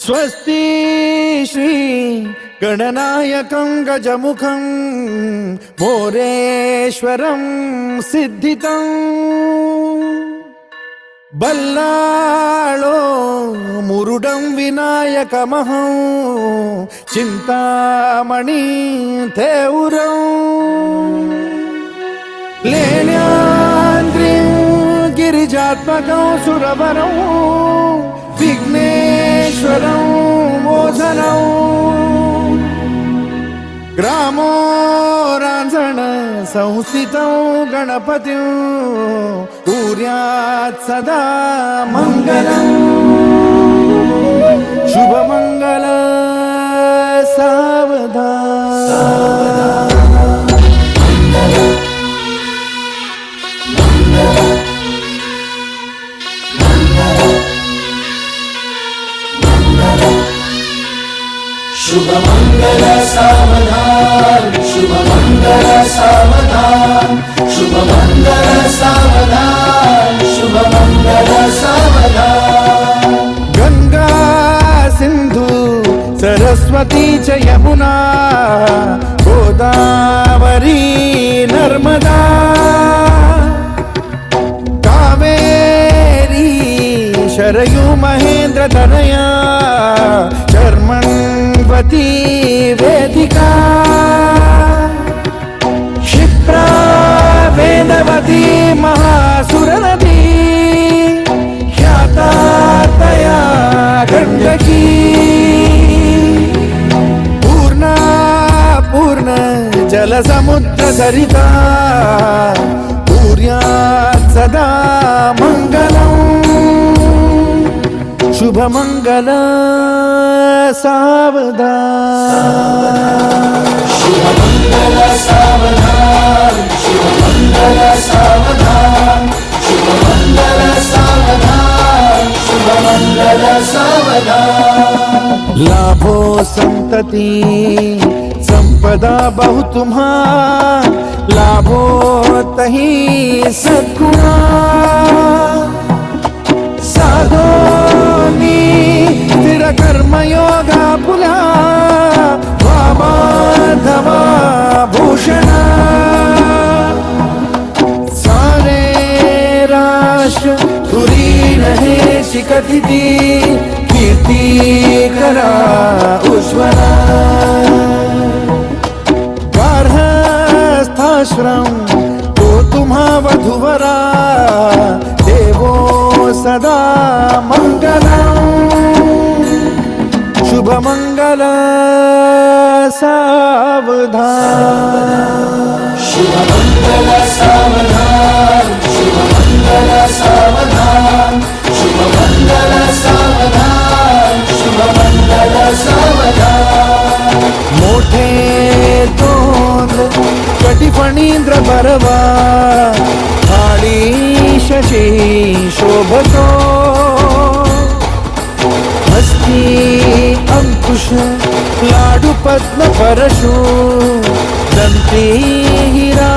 स्वस्ति श्री गणनायकं गजमुखं मोरेश्वरं सिद्धितं बल्लाळो मुरुडं विनायकमहं चिंतामणि थेऊरं लेण्याद्रिं गिरिजात्मकं सुरवरं विघ्नेश्वरं मोचनं ग्रामो रांझण संस्थितं गणपतिं कुर्यात् सदा मंगलं शुभमंगल सावधान शुभ मंगल सावधान, शुभ मंगल सावधान, शुभ मंगल सावधान, शुभ मंगल सावधान। गंगा सिंधु सरस्वती च यमुना गोदावरी नर्मदा कावेरी शरयू महेंद्र तनया चर्मण्वती वेदिका क्षिप्रा वेदवती महासुरनदी ख्याता तया गण्डकी पूर्णा पूर्ण जलसमुद्र सरिता कुर्यात् सदा मङ्गलम् शुभमंगल सावधान शुभ मंगल सावधान, शुभ मंगल सावधान, शुभ मंगल सावधान, शुभ मंगल सावधान। लाभो संतति संपदा बहु तुम्हा लाभो तही सद्गुणा साधोनी स्थिर कर्मयोगा पुला वामाधवा भूषणा सारे राष्ट्र तुरी रहे शिकतिथि कीर्ती करा उज्ज्वला गार्हस्थाश्रम तो तुम्हा वधुवरा देवो सदा मंगलम् शुभ मंगल सावधान शुभ मंगल सावधान, शुभ मंगल सावधान, शुभ मंगल सावधान, शुभ मंगल सावधान। मोठे तोंड कटिफणींद्र बरवा काळी शशी शोभतो हस्ती अंकुश लाडू पद्म परशु दंती हिरा